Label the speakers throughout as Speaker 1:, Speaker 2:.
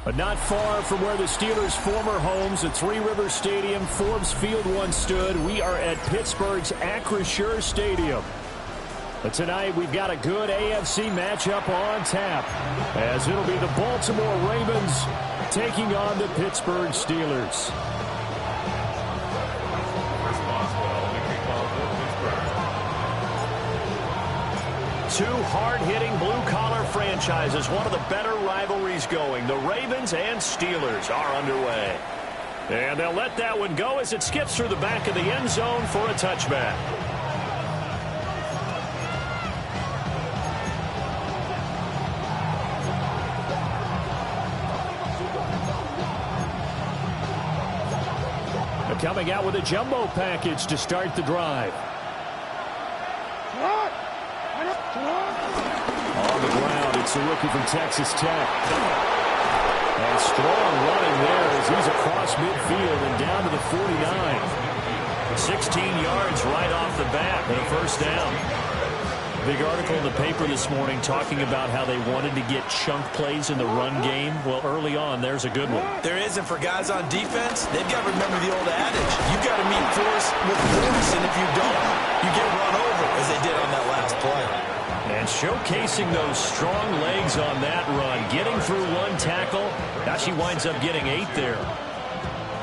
Speaker 1: But not far from where the Steelers' former homes at Three Rivers Stadium, Forbes Field once stood, we are at Pittsburgh's Acrisure Stadium. But tonight we've got a good AFC matchup on tap, as it'll be the Baltimore Ravens taking on the Pittsburgh Steelers. Two hard-hitting blue-collar franchises, one of the better rivalries going. The Ravens and Steelers are underway. And they'll let that one go as it skips through the back of the end zone for a touchback. Coming out with a jumbo package to start the drive. On the ground, it's a rookie from Texas Tech. And strong running there as he's across midfield and down to the 49. 16 yards right off the bat and a first down. Big article in the paper this morning talking about how they wanted to get chunk plays in the run game. Well, early on, there's a good one.
Speaker 2: There is, and for guys on defense, they've got to remember the old adage. You've got to meet force with force, and if you don't, you get run over, as they did on that last play.
Speaker 1: And showcasing those strong legs on that run, getting through one tackle. Now she winds up getting 8 there.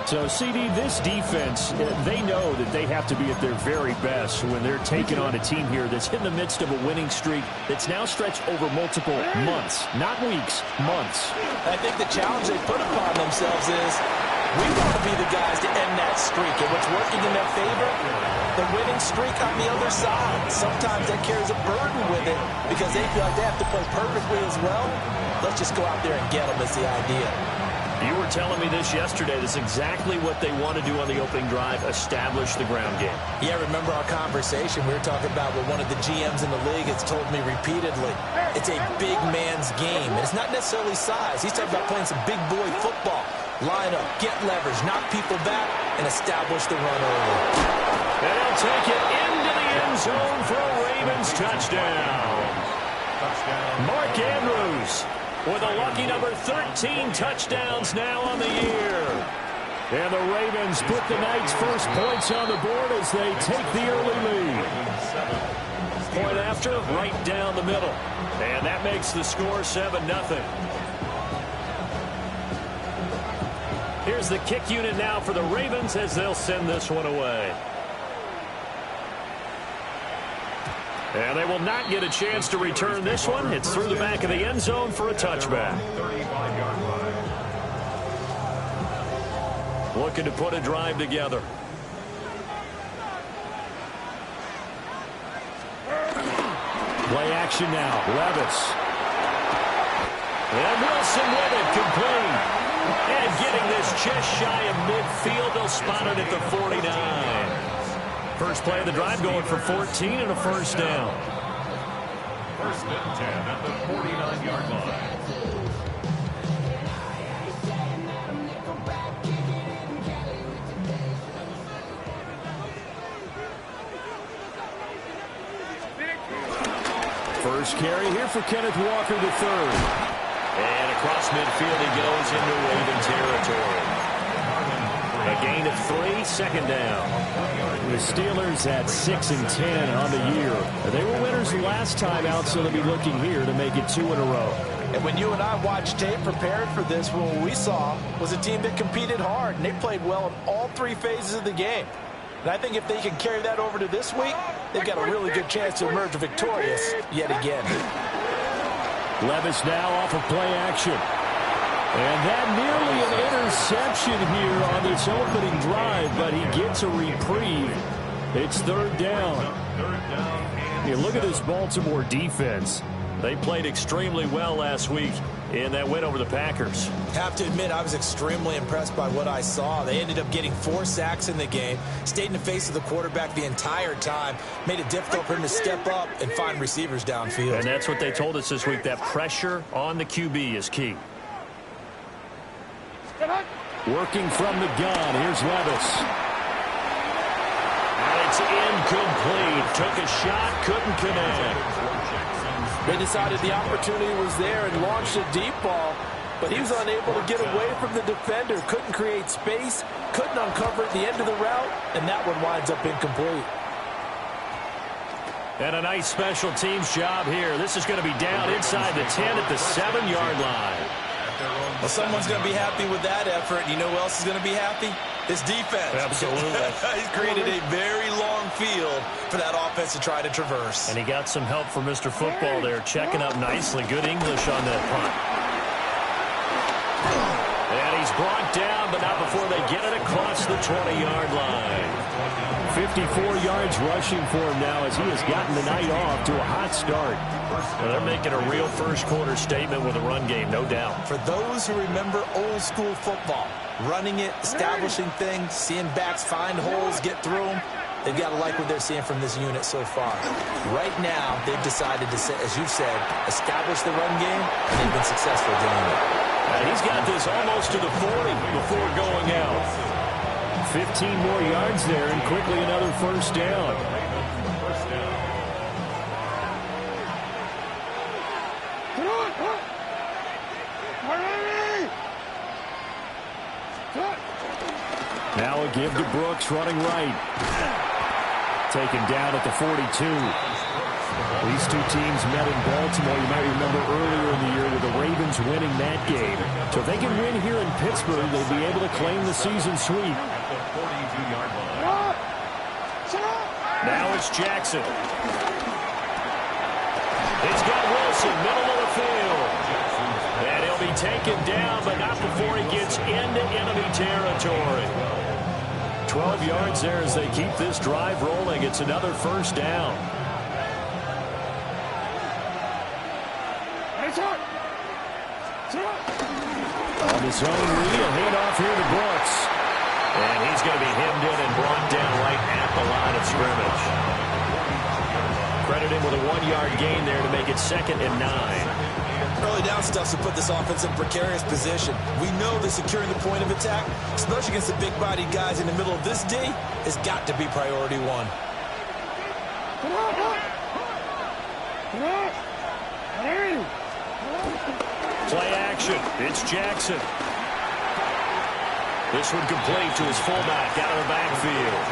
Speaker 1: So, CD, this defense, they know that they have to be at their very best when they're taking on a team here that's in the midst of a winning streak that's now stretched over multiple months, not weeks, months.
Speaker 2: I think the challenge they put upon themselves is we want to be the guys to end that streak. And what's working in their favor? The winning streak on the other side. Sometimes that carries a burden with it because they feel like they have to play perfectly as well. Let's just go out there and get them is the idea.
Speaker 1: You were telling me this yesterday. That's exactly what they want to do on the opening drive, establish the ground game.
Speaker 2: Yeah, remember our conversation? We were talking about what one of the GMs in the league has told me repeatedly. It's a big man's game. And it's not necessarily size. He's talking about playing some big boy football. Line up, get leverage, knock people back, and establish the run early.
Speaker 1: And he'll take it into the end zone for a Ravens touchdown. Mark Andrews with a lucky number 13 touchdowns now on the year. And the Ravens put the night's first points on the board as they take the early lead. Point after, right down the middle. And that makes the score 7-0. Here's the kick unit now for the Ravens as they'll send this one away. And they will not get a chance to return this one. It's through the back of the end zone for a touchback. Looking to put a drive together. Play action now. Levis. And Wilson with it, complete. And getting this just shy of midfield, they'll spot it at the 49. First play of the drive going for 14 and a first down.
Speaker 3: First and 10 at the 49-yard line.
Speaker 1: First carry here for Kenneth Walker III. And across midfield he goes into Raven territory. A gain of 3, second down. The Steelers at 6-10 on the year. They were winners last time out, so they'll be looking here to make it 2 in a row.
Speaker 2: And when you and I watched tape prepared for this, what we saw was a team that competed hard, and they played well in all 3 phases of the game. And I think if they can carry that over to this week, they've got a really good chance to emerge victorious yet again.
Speaker 1: Levis now off of play action. And that nearly an interception here on this opening drive, but he gets a reprieve. It's third down. You look at this Baltimore defense. They played extremely well last week. in that win over the Packers.
Speaker 2: Have to admit, I was extremely impressed by what I saw. They ended up getting 4 sacks in the game, stayed in the face of the quarterback the entire time, made it difficult for him to step up and find receivers downfield.
Speaker 1: And that's what they told us this week, that pressure on the QB is key.
Speaker 4: Working from the gun, here's Levis.
Speaker 1: And it's incomplete. Took a shot, couldn't connect.
Speaker 5: They decided the opportunity was there and launched a deep ball, but he was unable to get away from the defender, couldn't create space, couldn't uncover at the end of the route, and that one winds up incomplete.
Speaker 1: And a nice special teams job here. This is going to be down inside the 10 at the 7-yard line.
Speaker 2: Well, someone's going to be happy with that effort. You know who else is going to be happy? His defense.
Speaker 1: Absolutely.
Speaker 2: He's created a very long field for that offense to try to traverse.
Speaker 1: And he got some help from Mr. Football there, checking up nicely. Good English on that punt. And he's brought down, but not before they get it across the 20-yard line.
Speaker 4: 54 yards rushing for him now as he has gotten the night off to a hot start.
Speaker 1: Well, they're making a real first-quarter statement with a run game, no doubt.
Speaker 2: For those who remember old-school football, running it, establishing things, seeing backs find holes, get through them, they've got to like what they're seeing from this unit so far. Right now, they've decided to, as you said, establish the run game, and they've been successful doing it.
Speaker 1: And he's got this almost to the 40 before going out.
Speaker 4: 15 more yards there, and quickly another first down. Now a give to Brooks, running right. Taken down at the 42. These two teams met in Baltimore, you might remember, earlier in the year with the Ravens winning that game. So if they can win here in Pittsburgh, they'll be able to claim the season sweep.
Speaker 1: Now it's Jackson. It's got Wilson, middle of the field. And he'll be taken down, but not before he gets into enemy territory. 12 yards there as they keep this drive rolling. It's another first down.
Speaker 4: On the zone read, a handoff here to Brooks.
Speaker 1: And he's going to be hemmed in and brought down right at the line of scrimmage. Credit him with a 1-yard gain there to make it 2nd and 9.
Speaker 2: Early down stuff to put this offense in precarious position. We know that securing the point of attack, especially against the big-bodied guys in the middle of this D, has got to be priority 1.
Speaker 1: Play action. It's Jackson. This one complete to his fullback out of the backfield.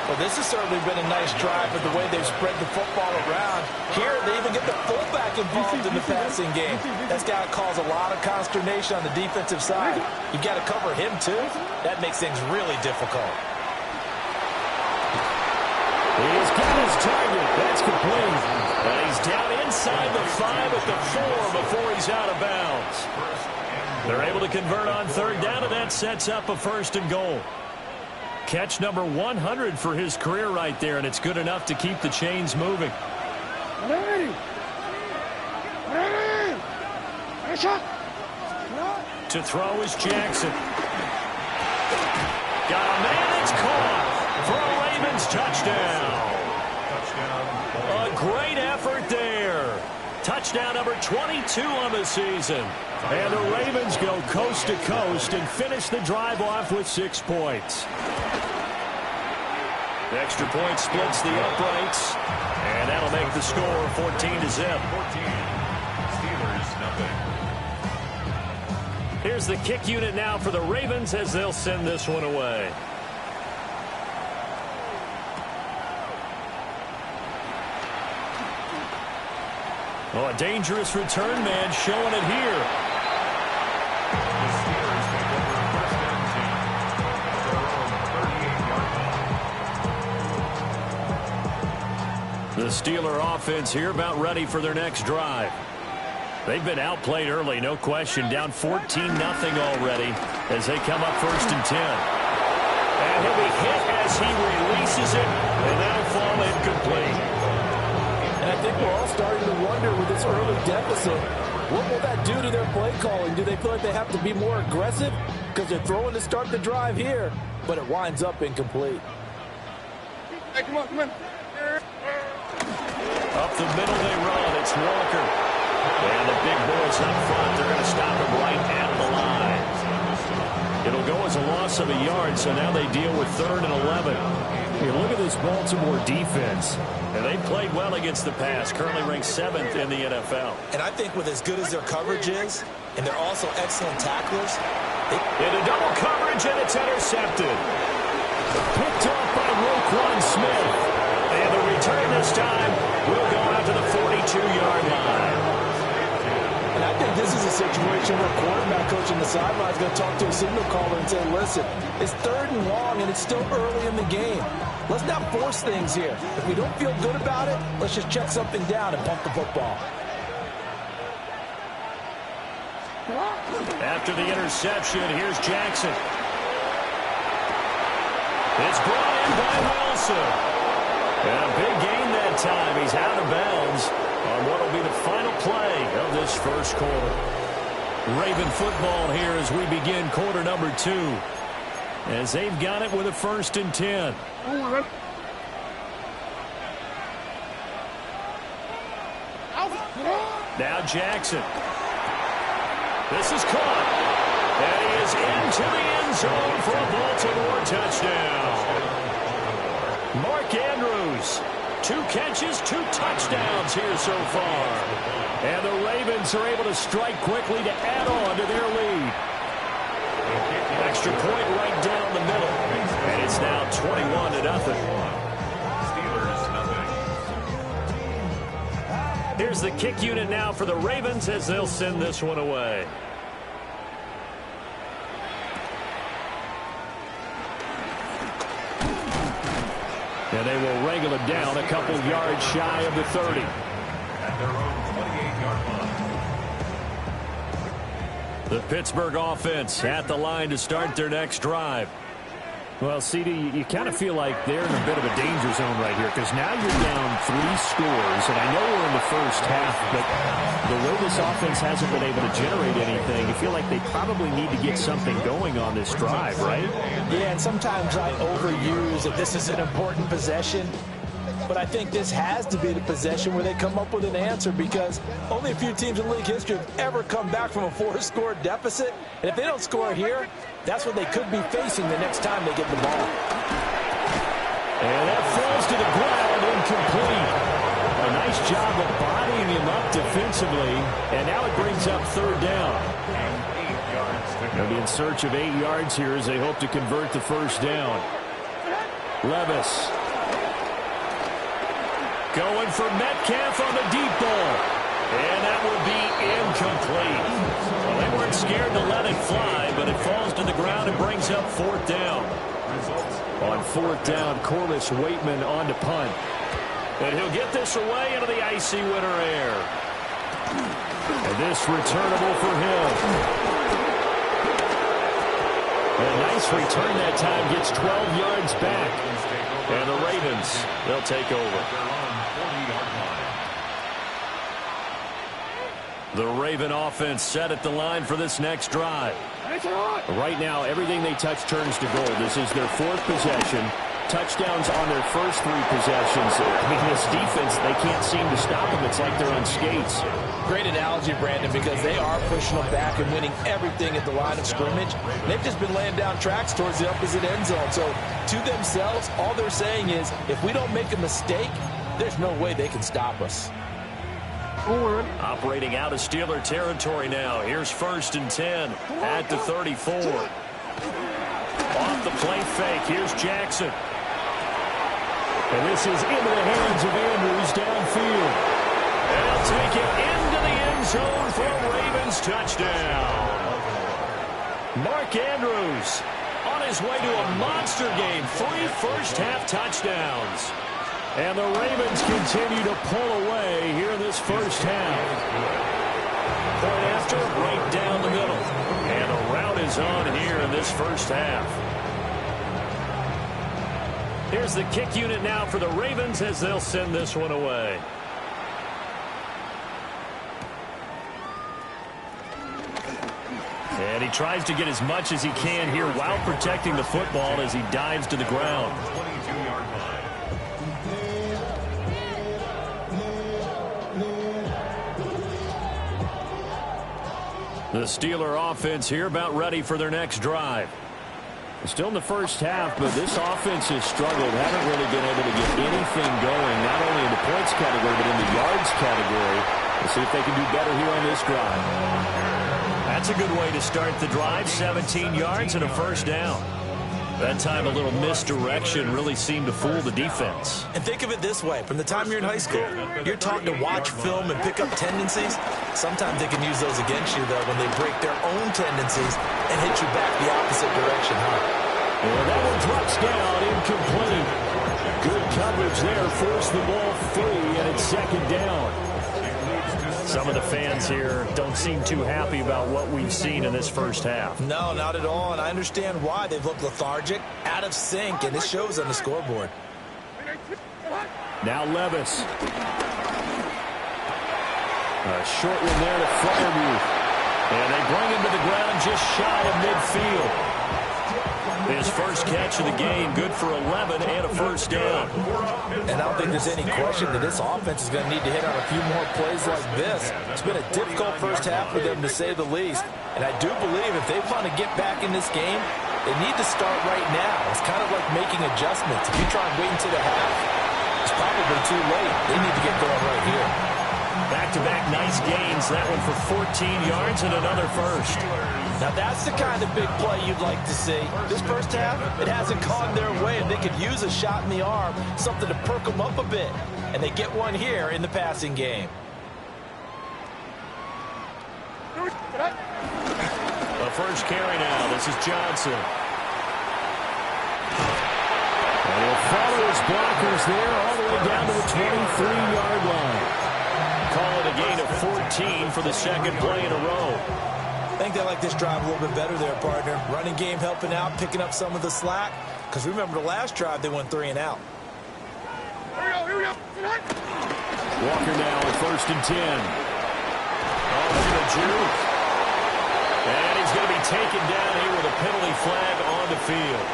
Speaker 5: Well, this has certainly been a nice drive with the way they've spread the football around. Here, they even get the fullback involved in the passing game. That's got to cause a lot of consternation on the defensive side. You've got to cover him, too. That makes things really difficult.
Speaker 4: He's got his target. That's complete.
Speaker 1: And he's down inside the 5 at the 4 before he's out of bounds. They're able to convert on 3rd down, and that sets up a 1st and goal. Catch number 100 for his career right there, and it's good enough to keep the chains moving. To throw is Jackson. Got a man, it's caught for a Ravens touchdown. A great effort there. Touchdown number 22 on the season. And the Ravens go coast to coast and finish the drive off with 6 points. The extra point splits the uprights, and that'll make the score 14-0.
Speaker 3: Steelers, nothing.
Speaker 1: Here's the kick unit now for the Ravens as they'll send this one away. Oh, a dangerous return man showing it here.
Speaker 3: The Steelers take over 1st and 10 at their own 38-yard line.
Speaker 1: The Steeler offense here about ready for their next drive. They've been outplayed early, no question. Down 14-0 already as they come up 1st and 10. And he'll be hit as he releases it, and that'll fall incomplete.
Speaker 5: And I think we're all starting to wonder with this early deficit, What will that do to their play calling? Do they feel like they have to be more aggressive? Because they're throwing to start the drive here, but it winds up incomplete.
Speaker 6: Hey, come on, come on.
Speaker 1: Up the middle they run. It's Walker. And the big boys up front, they're going to stop him right at the line. It'll go as a loss of a yard, so now they deal with 3rd and 11.
Speaker 4: Hey, look at this Baltimore defense.
Speaker 1: And they played well against the pass, currently ranked 7th in the NFL.
Speaker 2: And I think with as good as their coverage is, and they're also excellent tacklers.
Speaker 1: Into double coverage, and it's intercepted. Picked off by Roquan Smith. And the return this time will go out to the 42-yard line.
Speaker 5: And I think this is a situation where quarterback coach on the sideline is going to talk to a signal caller and say, listen, it's 3rd and long, and it's still early in the game. Let's not force things here. If we don't feel good about it, let's just check something down and pump the football.
Speaker 1: After the interception, here's Jackson. It's brought in by Wilson. And a big gain that time. He's out of bounds on what will be the final play of this first quarter. Raven football here as we begin quarter number 2. As they've got it with a 1st and 10. Now Jackson. This is caught. And he is into the end zone for a Baltimore touchdown. Mark Andrews, 2 catches, 2 touchdowns here so far. And the Ravens are able to strike quickly to add on to their lead. Extra point right down the middle. And it's now 21-0. Here's the kick unit now for the Ravens as they'll send this one away. And they will wrangle it down a couple yards shy of the 30.
Speaker 3: At their own 28-yard line.
Speaker 1: The Pittsburgh offense at the line to start their next drive.
Speaker 4: Well, CD, you kind of feel like they're in a bit of a danger zone right here because now you're down 3 scores, and I know we're in the first half, but the way this offense hasn't been able to generate anything, you feel like they probably need to get something going on this drive, right?
Speaker 5: Yeah, and sometimes I overuse that this is an important possession. But I think this has to be the possession where they come up with an answer because only a few teams in league history have ever come back from a 4-score deficit. And if they don't score here, that's what they could be facing the next time they get the ball.
Speaker 1: And that falls to the ground, incomplete. A nice job of bodying him up defensively. And now it brings up 3rd down. They'll be in search of 8 yards here as they hope to convert the first down. Levis. Going for Metcalf on the deep ball. And that will be incomplete. Well, they weren't scared to let it fly, but it falls to the ground and brings up 4th down. On 4th down, Corliss Waitman on to punt. And he'll get this away into the icy winter air. And this returnable for him. A nice return that time, gets 12 yards back. And the Ravens, they'll take over. The Raven offense set at the line for this next drive.
Speaker 4: Right now, everything they touch turns to gold. This is their 4th possession. Touchdowns on their first 3 possessions. I mean, this defense, they can't seem to stop them. It's like they're on skates.
Speaker 5: Great analogy, Brandon, because they are pushing them back and winning everything at the line of scrimmage. They've just been laying down tracks towards the opposite end zone. So to themselves, all they're saying is, if we don't make a mistake, there's no way they can stop us.
Speaker 1: Operating out of Steeler territory now. Here's 1st and 10 at the 34. Off the play fake. Here's Jackson.
Speaker 4: And this is into the hands of Andrews downfield.
Speaker 1: And he'll take it into the end zone for a Ravens touchdown. Mark Andrews on his way to a monster game. 3 first-half touchdowns. And the Ravens continue to pull away here in this first half. Point after, right down the middle. And the route is on here in this first half. Here's the kick unit now for the Ravens as they'll send this one away. And he tries to get as much as he can here while protecting the football as he dives to the ground.
Speaker 3: 22-yard line.
Speaker 1: The Steeler offense here about ready for their next drive. Still in the first half, but this offense has struggled. Haven't really been able to get anything going, not only in the points category, but in the yards category. We'll see if they can do better here on this drive. That's a good way to start the drive. 17 yards and a first down. That time a little misdirection really seemed to fool the defense.
Speaker 5: And think of it this way. From the time you're in high school, you're taught to watch film and pick up tendencies. Sometimes they can use those against you, though, when they break their own tendencies and hit you back the opposite direction, huh?
Speaker 1: Well, that one drops down, incomplete. Good coverage there, forced the ball free, and it's second down. Some of the fans here don't seem too happy about what we've seen in this first half.
Speaker 5: No, not at all, and I understand why. They've looked lethargic, out of sync, and it shows on the scoreboard.
Speaker 1: Now Levis. A short one there to Fairview. And they bring him to the ground just shy of midfield. His first catch of the game, good for 11 and a first down.
Speaker 5: And I don't think there's any question that this offense is going to need to hit on a few more plays like this. It's been a difficult first half for them, to say the least. And I do believe if they want to get back in this game, they need to start right now. It's kind of like making adjustments. If you try and wait until the half, it's probably too late. They need to get going right here.
Speaker 1: Back-to-back nice gains. That one for 14 yards and another first.
Speaker 5: Now that's the kind of big play you'd like to see. This first half, it hasn't gone their way, and they could use a shot in the arm, something to perk them up a bit. And they get one here in the passing game.
Speaker 1: The first carry now. This is Johnson. And he'll follow his blockers there all the way down to the 23-yard line. Call it a gain of 14 for the second play in a row.
Speaker 5: I think they like this drive a little bit better there, partner. Running game helping out, picking up some of the slack. Because remember the last drive, they went 3 and out.
Speaker 6: Here we go.
Speaker 1: Walker now at 1st and 10. Oh, look at juke. And he's going to be taken down here with a penalty flag on the field.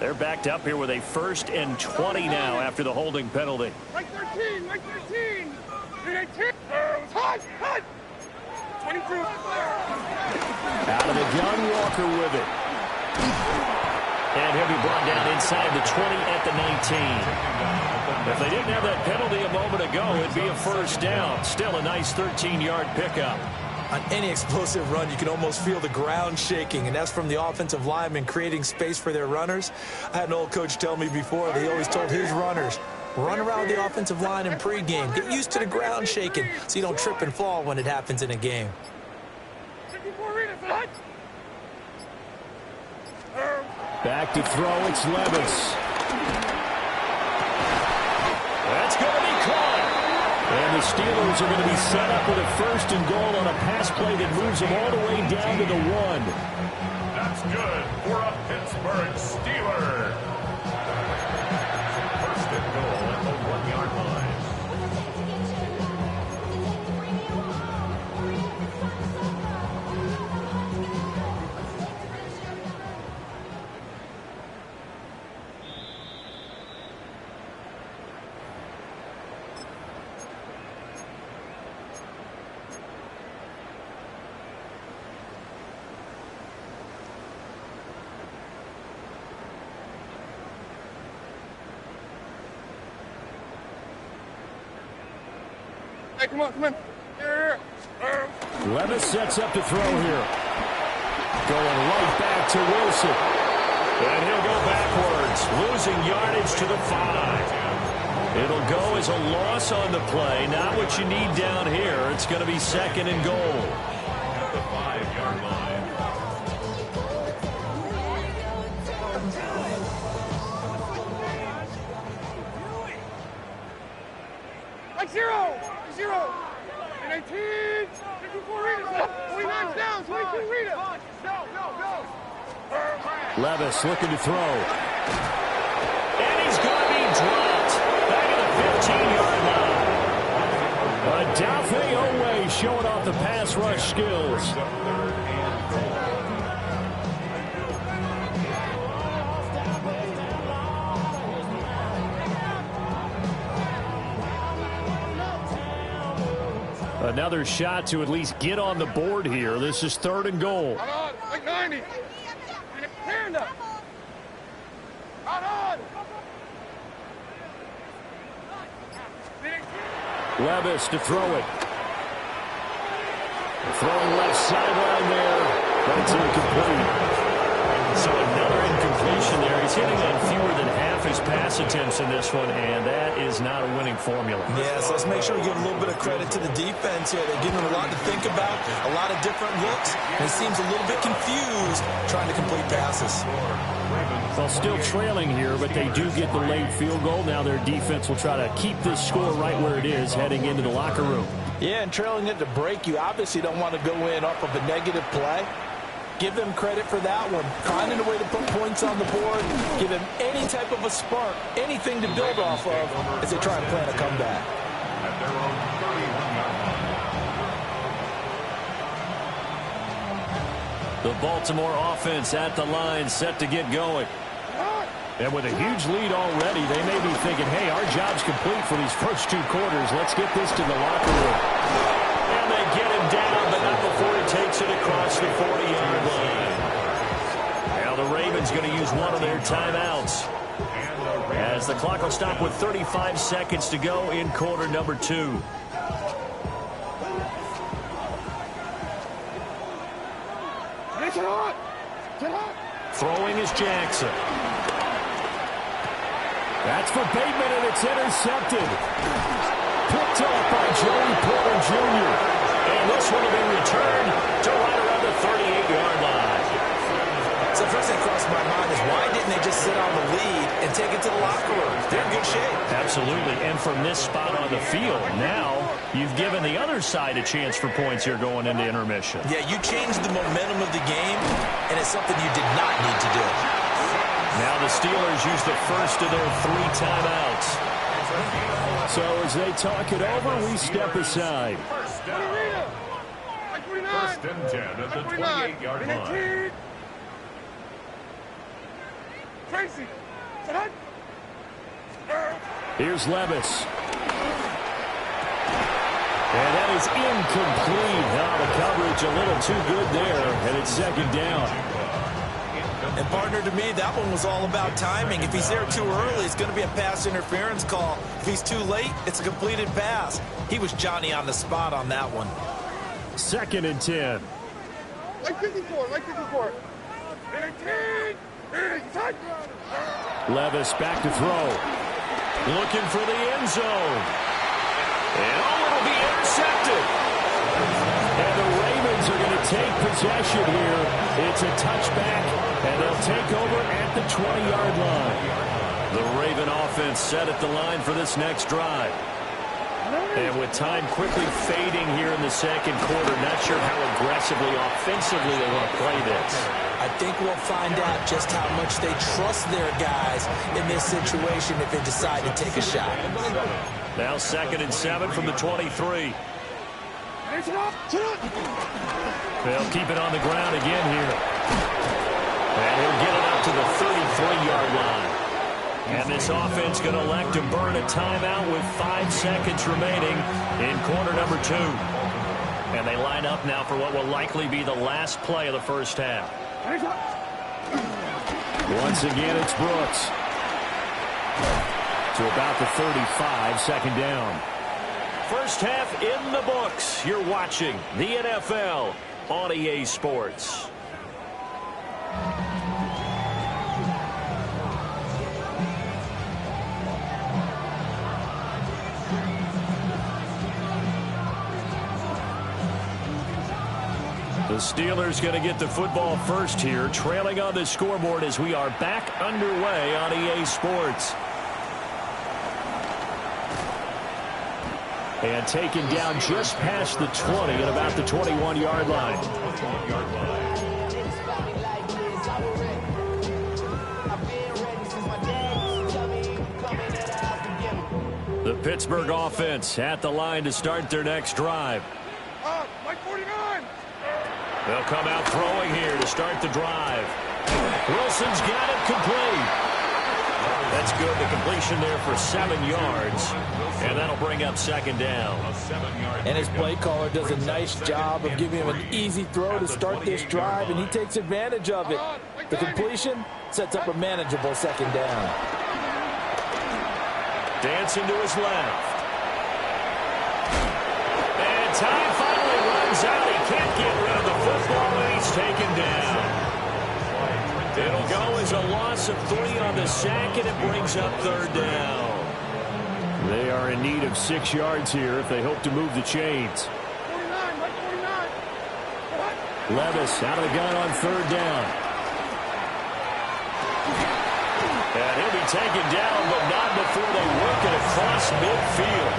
Speaker 1: They're backed up here with a 1st and 20 now after the holding penalty.
Speaker 6: Right 13, right 13. 18. Hot. 22.
Speaker 1: Out of the gun, Walker with it. And he'll be brought down inside the 20 at the 19. If they didn't have that penalty a moment ago, it'd be a first down. Still a nice 13-yard pickup.
Speaker 5: On any explosive run, you can almost feel the ground shaking, and that's from the offensive linemen creating space for their runners. I had an old coach tell me before, they always told his runners, run around the offensive line in pregame. Get used to the ground shaking so you don't trip and fall when it happens in a game.
Speaker 1: Back to throw, it's Levis. That's going to be caught. And the Steelers are going to be set up with a 1st and goal on a pass play that moves them all the way down to the 1.
Speaker 3: That's good for a Pittsburgh Steeler. 1st and goal at the 1-yard line.
Speaker 6: Hey, come on. Here.
Speaker 1: Levis sets up to throw here. Going right back to Wilson. And he'll go backwards, losing yardage to the 5. It'll go as a loss on the play. Not what you need down here. It's going to be 2nd and goal.
Speaker 3: At the 5-yard line.
Speaker 6: Like 0. 18. 54 readers. 29 down. 22 readers. Go.
Speaker 1: Levis looking to throw. And he's going to be dropped. Back at the 15-yard line.
Speaker 4: Owe showing off the pass rush skills. Another shot to at least get on the board here. This is 3rd and goal.
Speaker 6: Out on, like 90. Stand up. Out on.
Speaker 4: Levis to throw it. Throwing left sideline there, but it's incomplete. So another incompletion there. He's hitting on fewer than half his pass attempts in this one, and that is not a winning formula.
Speaker 5: Yes, let's make sure we give a little bit of credit to the defense here. They're giving him a lot to think about, a lot of different looks, and he seems a little bit confused trying to complete passes.
Speaker 4: Well, still trailing here, but they do get the late field goal. Now their defense will try to keep this score right where it is heading into the locker room.
Speaker 5: Yeah, and trailing it to break, you obviously don't want to go in off of a negative play. Give them credit for that one. Finding a way to put points on the board, give them any type of a spark, anything to build off of as they try and plan a comeback.
Speaker 3: At their own 31-yard line.
Speaker 4: The Baltimore offense at the line, set to get going. And with a huge lead already, they may be thinking, hey, our job's complete for these first 2 quarters. Let's get this to the locker room. And they get him down, but not before he takes it across the 40-yard line. Now the Ravens going to use one of their timeouts, as the clock will stop with 35 seconds to go in quarter number 2. Throwing is Jackson. That's for Bateman, and it's intercepted. Picked off by Joey Porter Jr. And this one will be returned to right around the 38-yard line.
Speaker 5: So the first thing crossed my mind is why didn't they just sit on the lead and take it to the locker room? They're in good shape.
Speaker 4: Absolutely. And from this spot on the field, now you've given the other side a chance for points here going into intermission.
Speaker 5: Yeah, you changed the momentum of the game, and it's something you did not need to do.
Speaker 4: Now the Steelers use the first of their 3 timeouts. So as they talk it over, we step aside.
Speaker 3: First and 10 at the 28-yard line.
Speaker 6: Tracy.
Speaker 4: Here's Levis. And that is incomplete. Now the coverage a little too good there, and it's 2nd down.
Speaker 5: And partner, to me, that one was all about timing. If he's there too early, it's going to be a pass interference call. If he's too late, it's a completed pass. He was Johnny on the spot on that one.
Speaker 4: 2nd and 10.
Speaker 6: Like 54, like 54. 18.
Speaker 4: Levis back to throw. Looking for the end zone. And it'll be intercepted. And the Ravens are going to take possession here. It's a touchback, and they'll take over at the 20-yard line. The Raven offense set at the line for this next drive. And with time quickly fading here in the 2nd quarter, not sure how aggressively, offensively they want to play this.
Speaker 5: I think we'll find out just how much they trust their guys in this situation if they decide to take a shot.
Speaker 4: Now 2nd and 7 from the 23. They'll keep it on the ground again here. And he'll get it up to the 33-yard line. And this offense going to elect to burn a timeout with 5 seconds remaining in quarter number 2. And they line up now for what will likely be the last play of the first half. Once again, it's Brooks. To about the 35, 2nd down. First half in the books. You're watching the NFL on EA Sports. The Steelers going to get the football first here, trailing on the scoreboard as we are back underway on EA Sports. And taken down just past the 20 at about the 21-yard line. The
Speaker 1: Pittsburgh offense at the line to start their next drive.
Speaker 6: Mike 49.
Speaker 1: They'll come out throwing here to start the drive. Wilson's got it complete. That's good. The completion there for 7 yards. And that'll bring up second down.
Speaker 5: And his play caller does a nice job of giving him an easy throw to start this drive, and he takes advantage of it. The completion sets up a manageable second down.
Speaker 1: Dancing to his left. And time finally runs out. He can't get rid of the football, and he's taken down. It'll go as a loss of 3 on the sack, and it brings up third down.
Speaker 4: They are in need of 6 yards here if they hope to move the chains.
Speaker 6: 49, Mike 49.
Speaker 4: Levis out of the gun on third down.
Speaker 1: And he'll be taken down, but not before they work it across midfield.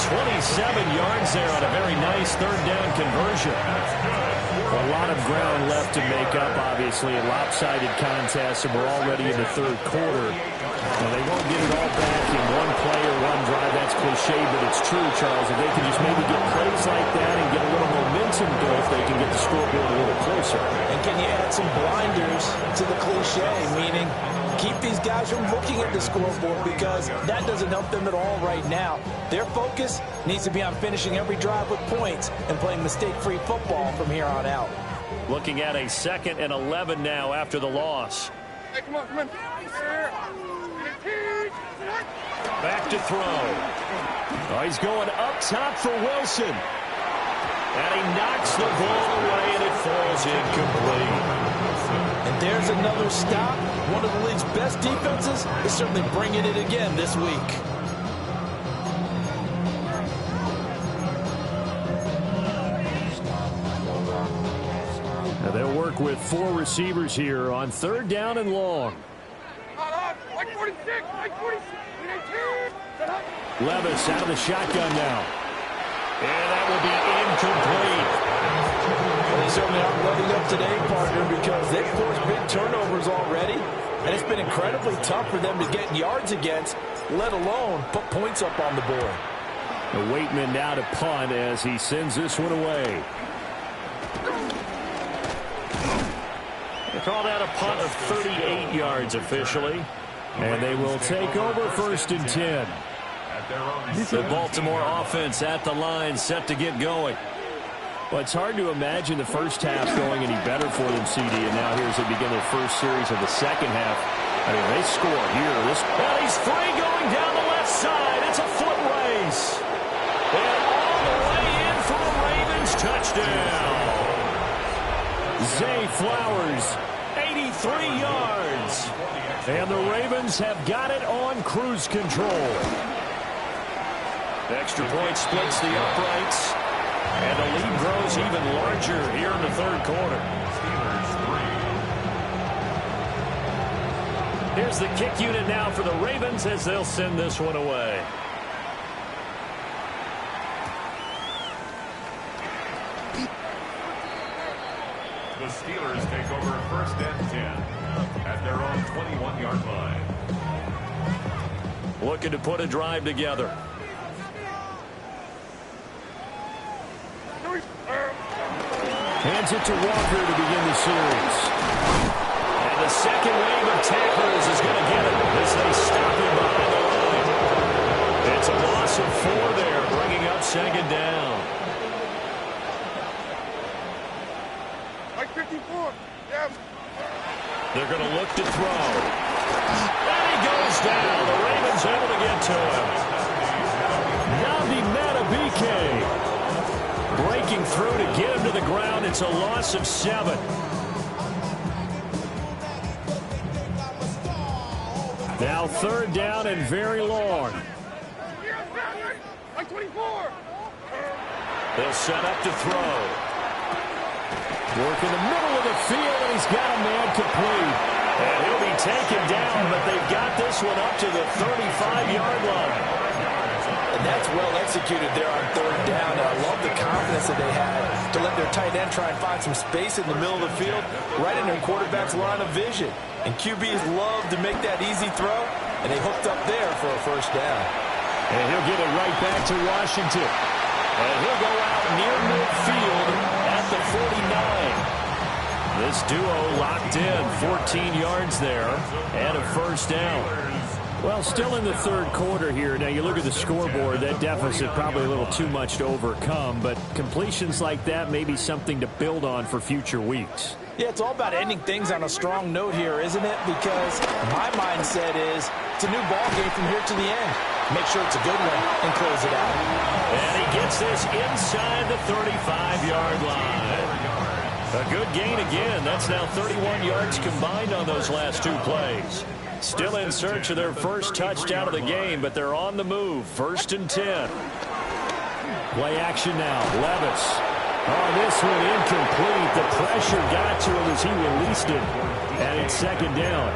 Speaker 1: 27 yards there on a very nice third down conversion.
Speaker 4: A lot of ground left to make up, obviously, a lopsided contest, and we're already in the third quarter. And they won't get it all back in one play or one drive. That's cliche, but it's true, Charles. If they can just maybe get plays like that and get a little momentum built, they can get the scoreboard a little closer.
Speaker 5: And can you add some blinders to the cliche, meaning keep these guys from looking at the scoreboard, because that doesn't help them at all right now. Their focus needs to be on finishing every drive with points and playing mistake-free football from here on out.
Speaker 1: Looking at a 2nd and 11 now after the loss.
Speaker 6: Hey, come on, come on.
Speaker 1: Back to throw.
Speaker 4: Oh, he's going up top for Wilson.
Speaker 1: And he knocks the ball away, and it falls incomplete.
Speaker 5: And there's another stop. One of the league's best defenses is certainly bringing it again this week.
Speaker 4: Now they'll work with 4 receivers here on third down and long.
Speaker 6: Mike 46, Mike 46.
Speaker 4: Levis out of the shotgun now.
Speaker 1: And that will be incomplete.
Speaker 5: Well, they certainly aren't letting up today, partner, because they've forced big turnovers already, and it's been incredibly tough for them to get yards against, let alone put points up on the board.
Speaker 4: The Waitman now to punt as he sends this one away.
Speaker 1: They call that a punt of 38 yards officially.
Speaker 4: And they will take over 1st and 10.
Speaker 1: The Baltimore offense at the line, set to get going.
Speaker 4: Well, it's hard to imagine the first half going any better for them, CD, and now here as they begin their first series of the second half. I mean, they score here.
Speaker 1: Well, he's free going down the left side. It's a foot race. And all the way in for a Ravens touchdown.
Speaker 4: Zay Flowers,
Speaker 1: 83 yards.
Speaker 4: and the Ravens have got it on cruise control.
Speaker 1: Extra point splits the uprights, and the lead grows even larger here in the third quarter. Here's the kick unit now for the Ravens as they'll send this one away.
Speaker 3: The Steelers take over 1st and 10 at their own 21-yard line.
Speaker 1: Looking to put a drive together.
Speaker 4: Hands it to Walker to begin the series.
Speaker 1: And the second wave of tacklers is going to get him as they stop him behind the line. It's a loss of 4 there, bringing up second down.
Speaker 6: Mike 54. Yeah.
Speaker 1: They're going to look to throw. And he goes down. The Ravens able to get to him.
Speaker 4: Nabi Matabike breaking through to get him to the ground. It's a loss of 7. Now 3rd down and very long.
Speaker 6: Mike 24.
Speaker 1: They'll set up to throw.
Speaker 4: Work in the middle of the field, and he's got a man complete.
Speaker 1: And he'll be taken down, but they've got this one up to the 35-yard line.
Speaker 5: And that's well executed there on 3rd down. And I love the confidence that they had to let their tight end try and find some space in the middle of the field, right in their quarterback's line of vision. And QBs love to make that easy throw, and they hooked up there for a 1st down.
Speaker 4: And he'll get it right back to Washington.
Speaker 1: And he'll go out near midfield at the 49. This duo locked in, 14 yards there, and a first down.
Speaker 4: Well, still in the third quarter here. Now, you look at the scoreboard, that deficit probably a little too much to overcome, but completions like that may be something to build on for future weeks.
Speaker 5: Yeah, it's all about ending things on a strong note here, isn't it? Because my mindset is it's a new ball game from here to the end. Make sure it's a good one and close it out.
Speaker 1: And he gets this inside the 35-yard line. A good gain again. That's now 31 yards combined on those last two plays. Still in search of their first touchdown of the game, but they're on the move. 1st and 10.
Speaker 4: Play action now. Levis. Oh, this one incomplete. The pressure got to him as he released it. And it's 2nd down.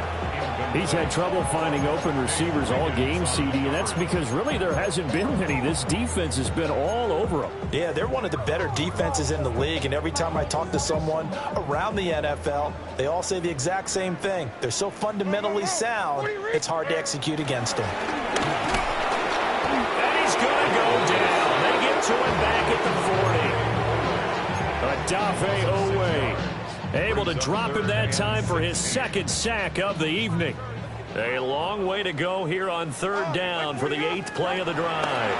Speaker 4: He's had trouble finding open receivers all game, CD, and that's because really there hasn't been many. This defense has been all over them.
Speaker 5: Yeah, they're one of the better defenses in the league, and every time I talk to someone around the NFL, they all say the exact same thing. They're so fundamentally sound, it's hard to execute against them.
Speaker 1: And he's going to go down. They get to him back at the 40. Odafe Owe able to drop him that time for his 2nd sack of the evening. A long way to go here on 3rd down for the 8th play of the drive.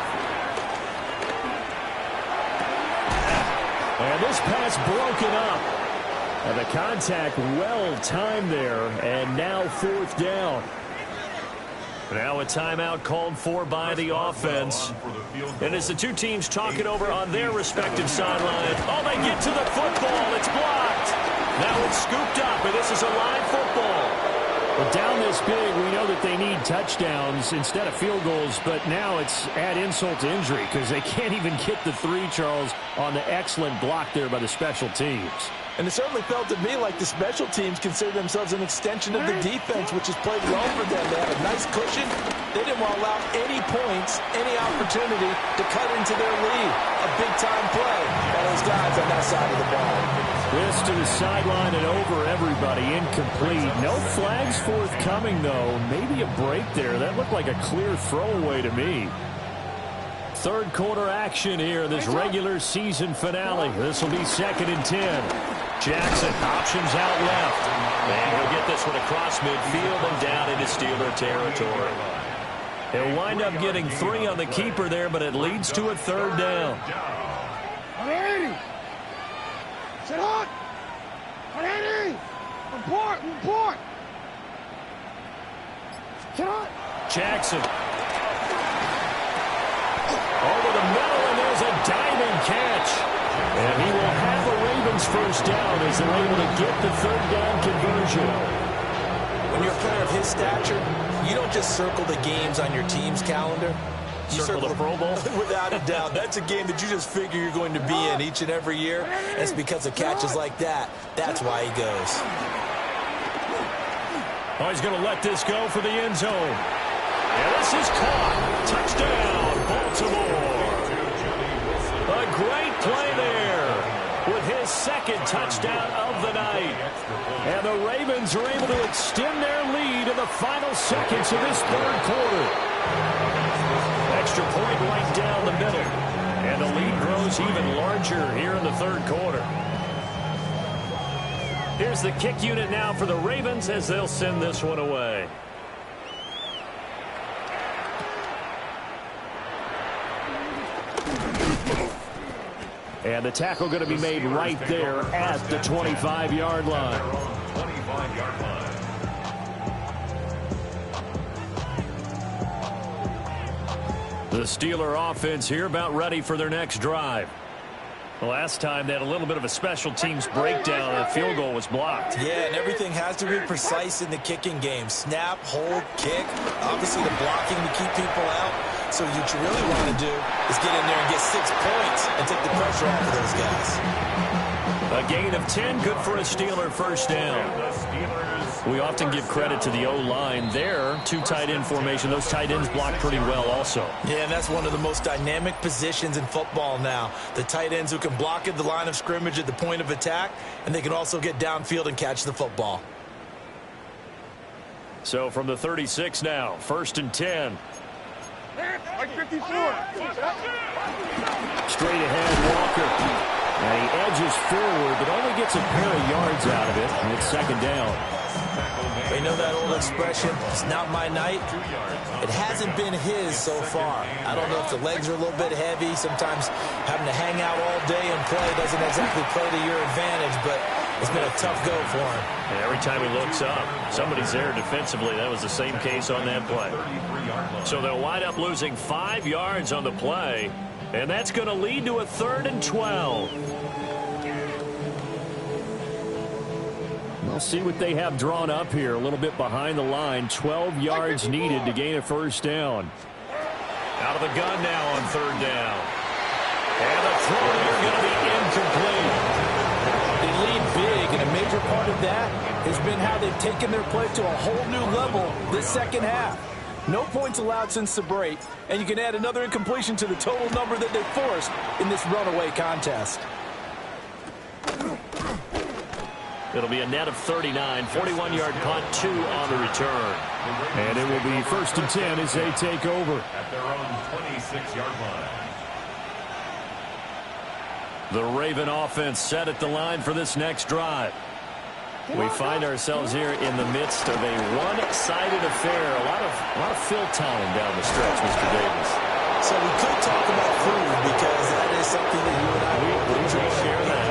Speaker 4: And this pass broken up. And the contact well timed there. And now 4th down.
Speaker 1: Now a timeout called for by the offense. And as the two teams talk it over on their respective sidelines. Oh, they get to the football. It's blocked. Now it's scooped up, and this is a live football.
Speaker 4: But down this big, we know that they need touchdowns instead of field goals, but now it's add insult to injury because they can't even get the 3, Charles, on the excellent block there by the special teams.
Speaker 5: And it certainly felt to me like the special teams consider themselves an extension of the defense, which has played well for them. They had a nice cushion. They didn't want to allow any points, any opportunity to cut into their lead. A big-time play by those guys on that side of the ball.
Speaker 4: This to the sideline and over everybody. Incomplete. No flags forthcoming, though. Maybe a break there. That looked like a clear throwaway to me. 3rd quarter action here, this regular season finale. This will be 2nd and 10.
Speaker 1: Jackson options out left. And he'll get this one across midfield and down into Steeler territory. He'll wind up getting 3 on the keeper there, but it leads to a 3rd down.
Speaker 6: 180. Sit hot. 180. Report. Sit hot.
Speaker 1: Jackson. Over the middle, and there's a diving catch. And he will have a Ravens first down as they're able to get the 3rd down conversion.
Speaker 5: When you're a player of his stature, you don't just circle the games on your team's calendar. You
Speaker 1: Circle the Pro Bowl?
Speaker 5: Without a doubt. That's a game that you just figure you're going to be in each and every year. And it's because of catches like that. That's why he goes.
Speaker 1: Oh, he's going to let this go for the end zone. And this is caught. Touchdown, Baltimore. A great play there with his 2nd touchdown of the night. And the Ravens are able to extend their lead in the final seconds of this 3rd quarter. Extra point right down the middle. And the lead grows even larger here in the 3rd quarter. Here's the kick unit now for the Ravens as they'll send this one away.
Speaker 4: And the tackle going to be made right there at the 25-yard line.
Speaker 3: 25-yard line.
Speaker 1: The Steeler offense here about ready for their next drive. The last time they had a little bit of a special teams breakdown and the field goal was blocked.
Speaker 5: Yeah, and everything has to be precise in the kicking game. Snap, hold, kick. Obviously the blocking to keep people out. So what you really want to do is get in there and get 6 points and take the pressure off of those guys.
Speaker 1: A gain of 10, good for a Steeler first down. We often give credit to the O-line there. 2 tight end formation. Those tight ends block pretty well also.
Speaker 5: Yeah, and that's one of the most dynamic positions in football now. The tight ends who can block at the line of scrimmage at the point of attack, and they can also get downfield and catch the football.
Speaker 1: So from the 36 now, 1st and 10.
Speaker 6: Like 54.
Speaker 4: Straight ahead, Walker. And he edges forward, but only gets a pair of yards out of it. And it's second down.
Speaker 5: You know that old expression, it's not my night? It hasn't been his so far. I don't know if the legs are a little bit heavy. Sometimes having to hang out all day and play doesn't exactly play to your advantage, but it's been a tough go for him.
Speaker 1: And every time he looks up, somebody's there defensively. That was the same case on that play. So they'll wind up losing 5 yards on the play, and that's going to lead to a 3rd and 12. We'll see what they have drawn up here. A little bit behind the line. 12 yards needed to gain a first down. Out of the gun now on 3rd down. And the throw here going to be incomplete.
Speaker 5: They lead big, and a major part of that has been how they've taken their play to a whole new level this second half. No points allowed since the break, and you can add another incompletion to the total number that they forced in this runaway contest.
Speaker 1: It'll be a net of 39, 41-yard punt, 2 on the return.
Speaker 4: And it will be 1st and 10 as they take over.
Speaker 3: At their own 26-yard line.
Speaker 1: The Raven offense set at the line for this next drive. We find ourselves here in the midst of a one-sided affair. A lot of fill time down the stretch, Mr. Davis.
Speaker 5: So we could talk about food because that is something that you and I we enjoy.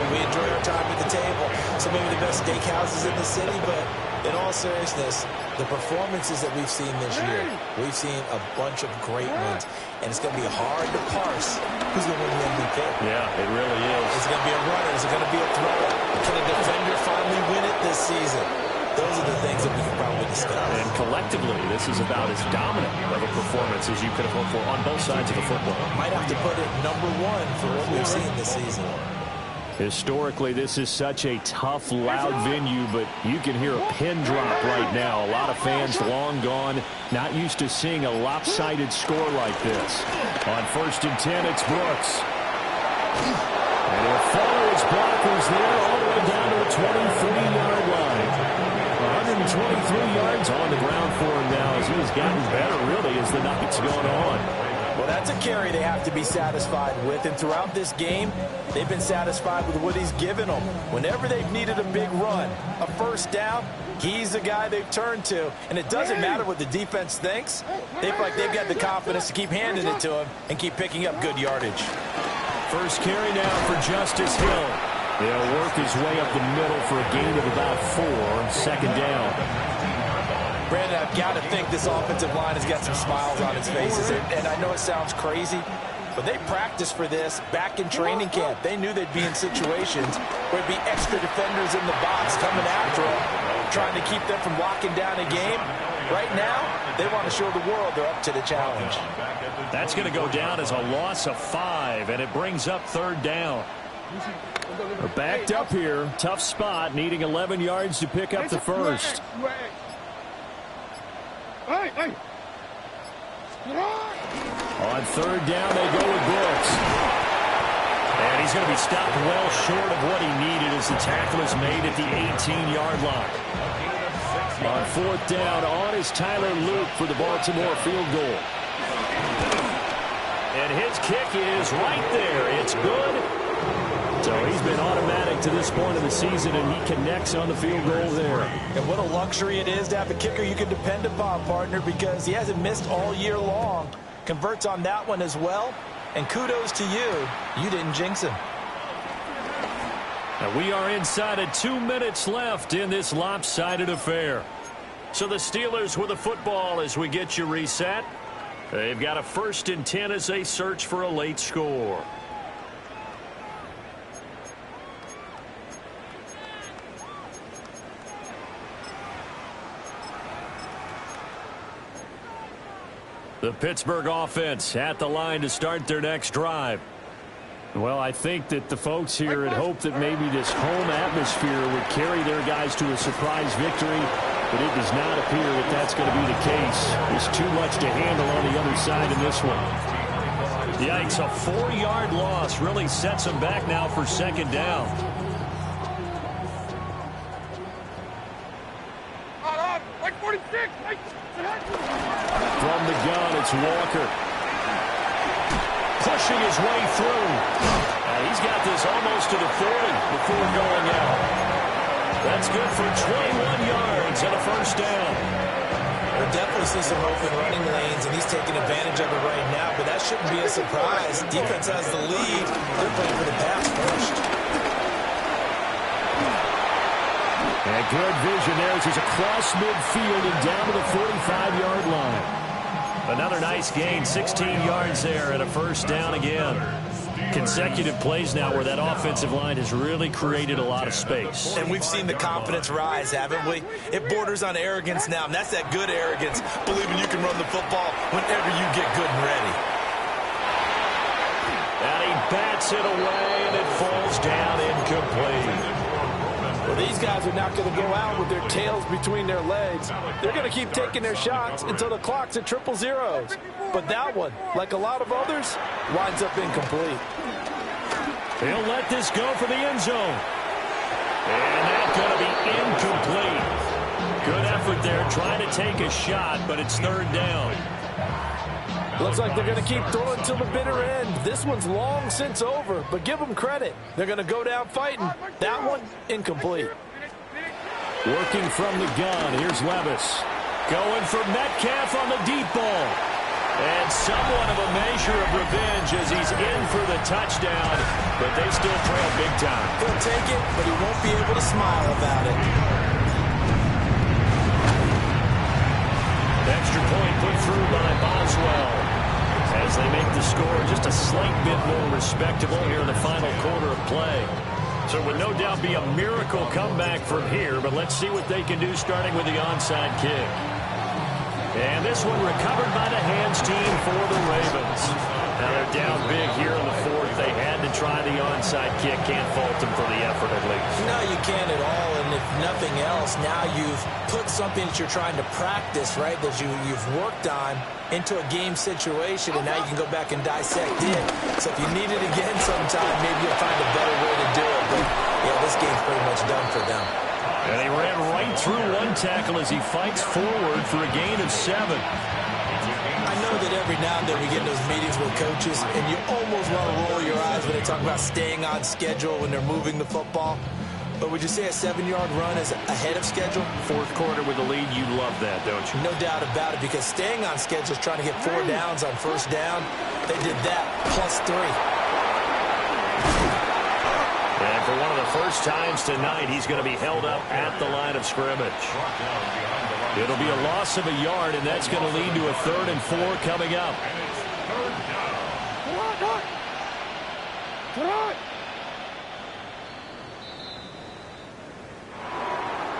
Speaker 5: We enjoy our time at the table. So maybe the best steakhouses in the city, but in all seriousness, the performances that we've seen this year, we've seen a bunch of great ones, and it's going to be hard to parse who's going to win the MVP.
Speaker 1: Yeah, it really is.
Speaker 5: Is it going to be a runner? Is it going to be a thrower? Can a defender finally win it this season? Those are the things that we can probably discuss.
Speaker 1: And collectively, this is about as dominant of a performance as you could have hoped for on both sides of the football.
Speaker 5: Might have to put it number 1 for what we've seen this season.
Speaker 4: Historically, this is such a tough, loud venue, but you can hear a pin drop right now. A lot of fans long gone, not used to seeing a lopsided score like this. On 1st and 10, it's Brooks. And he'll follow his blockers there all the way down to the 23-yard line. 123 yards on the ground for him now as he's gotten better, really, as the night's gone on.
Speaker 5: Well, that's a carry they have to be satisfied with, and throughout this game, they've been satisfied with what he's given them. Whenever they've needed a big run, a first down, he's the guy they've turned to, and it doesn't matter what the defense thinks. They feel like they've got the confidence to keep handing it to him and keep picking up good yardage.
Speaker 4: First carry now for Justice Hill. He'll work his way up the middle for a gain of about 4, 2nd down.
Speaker 5: Brandon, I've got to think this offensive line has got some smiles on its faces. And I know it sounds crazy, but they practiced for this back in training camp. They knew they'd be in situations where there'd be extra defenders in the box coming after them, trying to keep them from locking down a game. Right now, they want to show the world they're up to the challenge.
Speaker 1: That's going to go down as a loss of 5, and it brings up 3rd down.
Speaker 4: They're backed up here. Tough spot, needing 11 yards to pick up the first. On 3rd down, they go with Brooks.
Speaker 1: And he's going to be stopped well short of what he needed as the tackle is made at the 18-yard line.
Speaker 4: On 4th down, on is Tyler Luke for the Baltimore field goal.
Speaker 1: And his kick is right there. It's good.
Speaker 4: So he's been automatic to this point of the season, and he connects on the field goal there.
Speaker 5: And what a luxury it is to have a kicker you can depend upon, partner, because he hasn't missed all year long. Converts on that one as well. And kudos to you. You didn't jinx him.
Speaker 1: And we are inside of 2 minutes left in this lopsided affair. So the Steelers with the football as we get you reset. They've got a 1st and 10 as they search for a late score. The Pittsburgh offense at the line to start their next drive.
Speaker 4: Well, I think that the folks here had hoped that maybe this home atmosphere would carry their guys to a surprise victory, but it does not appear that that's going to be the case. There's too much to handle on the other side in this one.
Speaker 1: Yikes, a 4-yard loss really sets them back now for 2nd down.
Speaker 6: Like 46.
Speaker 4: From the gun, it's Walker.
Speaker 1: pushing his way through. He's got this almost to the 40 before going out. That's good for 21 yards and a first down.
Speaker 2: We're definitely see some open running lanes, and he's taking advantage of it right now, but that shouldn't be a surprise. Defense has the lead. They're playing for the pass first.
Speaker 4: And good vision there as he's across midfield and down to the 45-yard line.
Speaker 1: Another nice gain, 16 yards there and a first down again. Consecutive plays now where that offensive line has really created a lot of space.
Speaker 2: And we've seen the confidence rise, haven't we? It borders on arrogance now, and that's that good arrogance, believing you can run the football whenever you get good and ready.
Speaker 1: And he bats it away, and it falls down incomplete.
Speaker 5: Well, these guys are not going to go out with their tails between their legs. They're going to keep taking their shots until the clock's at 000. But that one, like a lot of others, winds up incomplete.
Speaker 1: He'll let this go for the end zone. And that's going to be incomplete. Good effort there, trying to take a shot, but it's third down.
Speaker 5: Looks like they're going to keep throwing till the bitter end. This one's long since over, but give them credit. They're going to go down fighting. That one, incomplete.
Speaker 4: Working from the gun, here's Levis.
Speaker 1: Going for Metcalf on the deep ball. And somewhat of a measure of revenge as he's in for the touchdown, but they still trail big time.
Speaker 2: He'll take it, but he won't be able to smile about it.
Speaker 1: Extra point put through by Boswell as they make the score just a slight bit more respectable here in the final quarter of play. So it would no doubt be a miracle comeback from here, but let's see what they can do starting with the onside kick. And this one recovered by the hands team for the Ravens. Now they're down big here in the fourth. They had to try the onside kick. Can't fault them for the effort at least.
Speaker 2: No, you can't at all. And if nothing else, now you've put something that you're trying to practice, right, that you've worked on into a game situation, and now you can go back and dissect it. So if you need it again sometime, maybe you'll find a better way to do it. But, yeah, this game's pretty much done for them.
Speaker 1: And he ran right through one tackle as he fights forward for a gain of 7.
Speaker 2: I know that every now and then we get in those meetings with coaches, and you almost want to roll your eyes when they talk about staying on schedule when they're moving the football. But would you say a 7-yard run is ahead of schedule?
Speaker 1: Fourth quarter with the lead, you love that, don't you?
Speaker 2: No doubt about it, because staying on schedule is trying to get 4 downs on first down. They did that, plus 3.
Speaker 1: And for one of the first times tonight, he's going to be held up at the line of scrimmage. It'll be a loss of a yard, and that's going to lead to a 3rd and 4 coming up.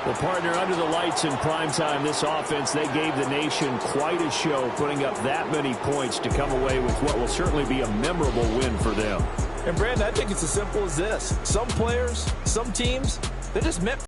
Speaker 4: Well, partner, under the lights in primetime, this offense, they gave the nation quite a show, putting up that many points to come away with what will certainly be a memorable win for them.
Speaker 5: And, Brandon, I think it's as simple as this. Some players, some teams, they're just meant